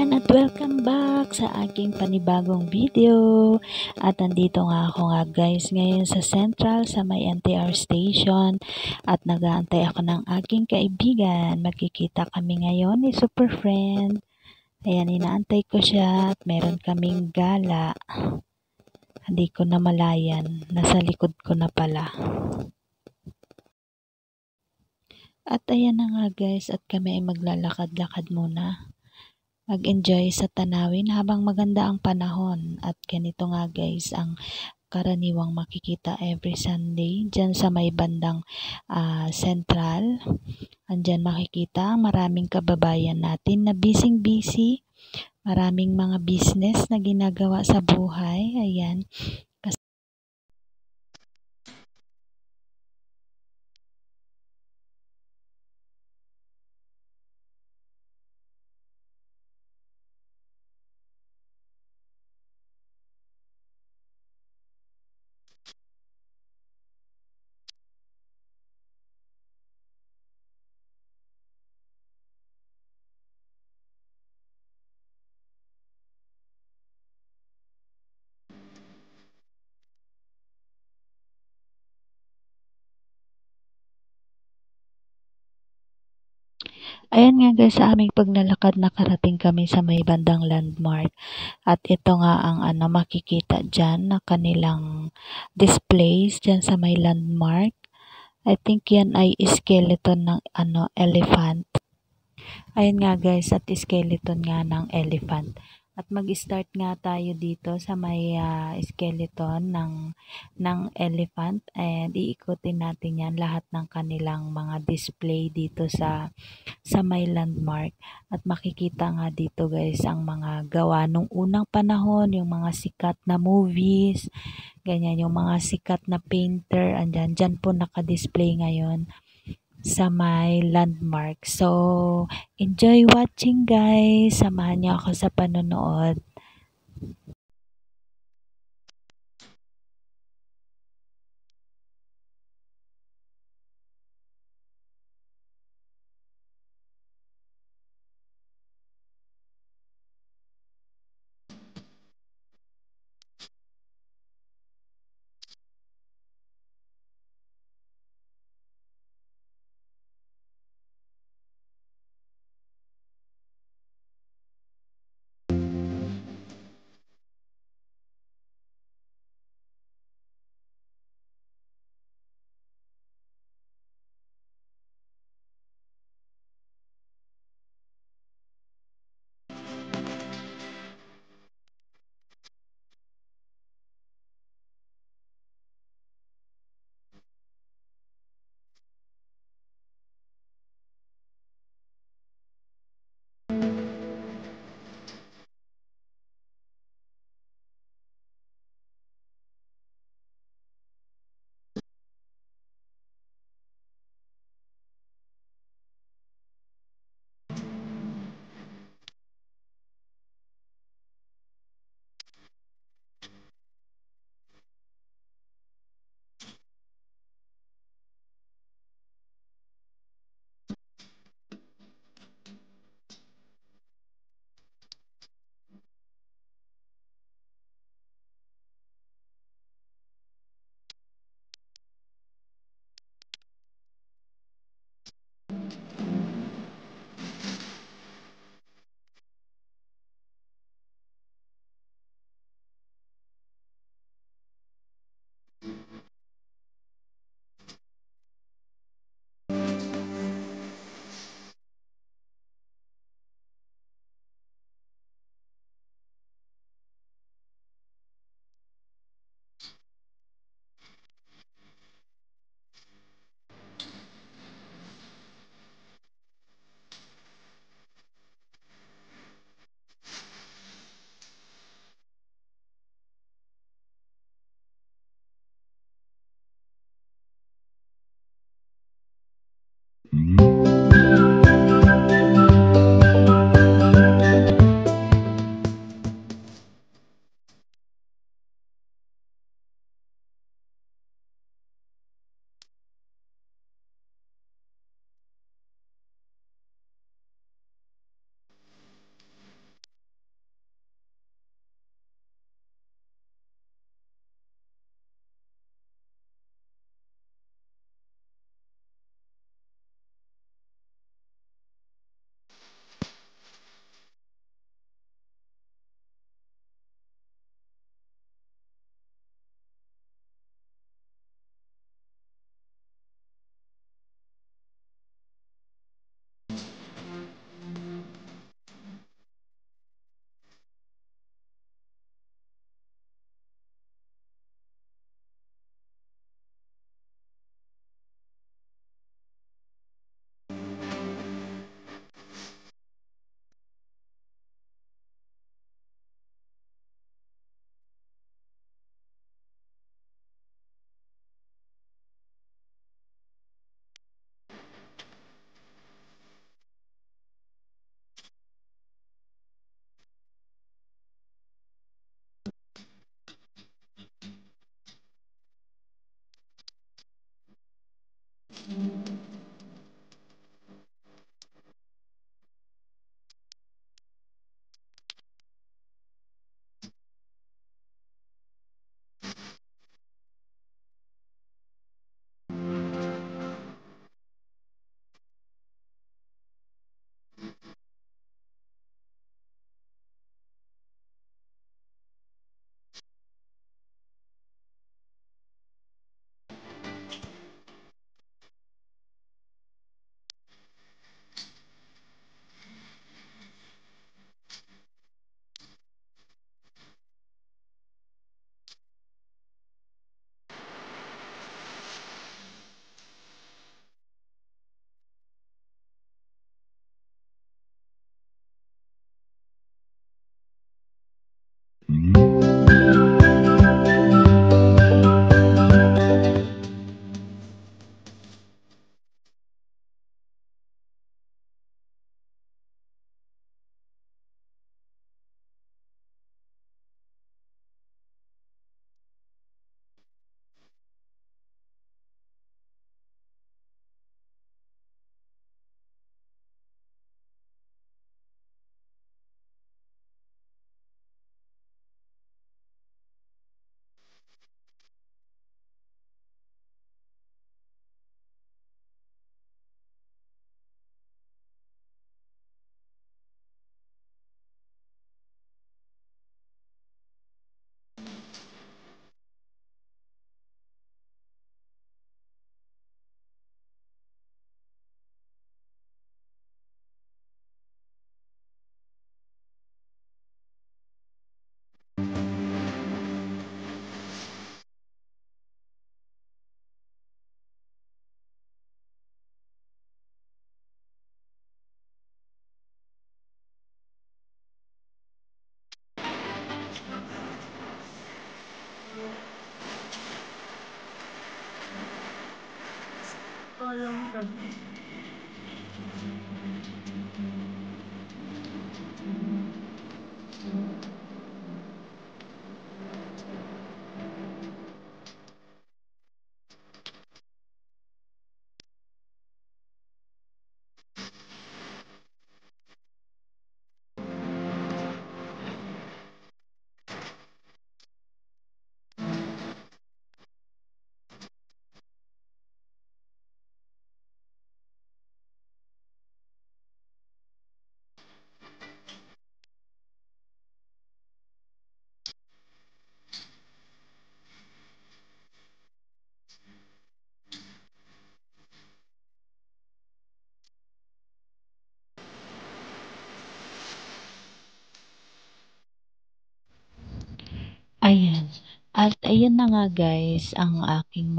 Ayan at welcome back sa aking panibagong video. At andito nga ako guys ngayon sa Central sa may NTR station at nag-aantay ako ng aking kaibigan. Magkikita kami ngayon ni Super Friend. Ayan, inaantay ko siya at meron kaming gala. Hindi ko na malayan. Nasa likod ko na pala. At ayan na nga guys at kami ay maglalakad-lakad muna. Mag-enjoy sa tanawin habang maganda ang panahon. At ganito nga guys ang karaniwang makikita every Sunday dyan sa may bandang Central. Andyan makikita maraming kababayan natin na busy. Maraming mga business na ginagawa sa buhay. Ayan. Ayan nga guys, sa aming paglalakad nakarating kami sa may bandang landmark. At ito nga ang makikita dyan na kanilang displays dyan sa may landmark. I think yan ay skeleton ng elephant. Ayun nga guys, at skeleton nga ng elephant. At mag-start nga tayo dito sa may skeleton ng elephant and iikutin natin yan lahat ng kanilang mga display dito sa may landmark. At makikita nga dito guys ang mga gawa nung unang panahon, yung mga sikat na movies, ganyan, yung mga sikat na painter, andyan, dyan po naka-display ngayon sa may landmark. So, enjoy watching guys. Samahan niyo ako sa panonood. Ayan. At ayun na nga guys, ang aming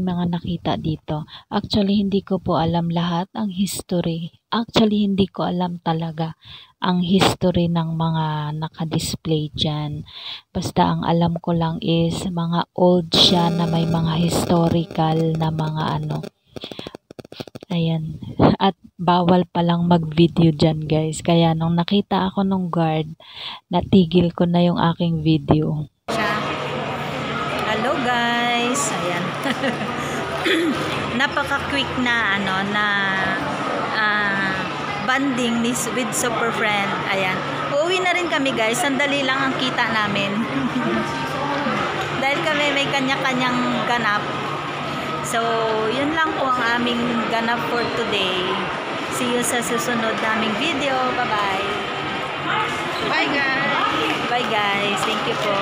mga nakita dito. Actually, hindi ko po alam lahat ang history. Actually, hindi ko alam talaga ang history ng mga naka-display dyan. Basta ang alam ko lang is mga old siya na may mga historical na mga ano. Ayan. At bawal palang mag-video dyan guys. Kaya nung nakita ako nung guard, natigil ko na yung aking video. Hello guys. Ayan. Napaka-quick na banding with Super Friend. Ayan. Uuwi na rin kami guys. Sandali lang ang kita namin. Dahil kami may kanya-kanyang ganap. So, yun lang po ang aming ganap for today. See you sa susunod naming video. Bye-bye. Bye guys! Bye guys. Thank you po.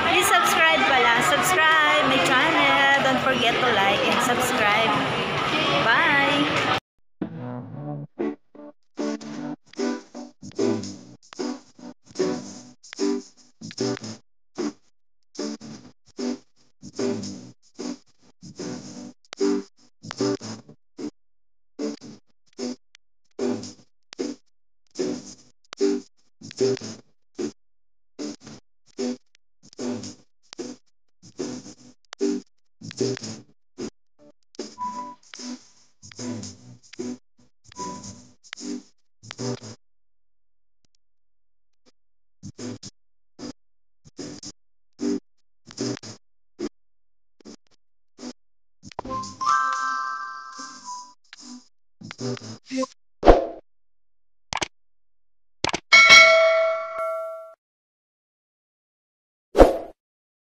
Please subscribe pala. Subscribe my channel. Don't forget to like and subscribe. Bye!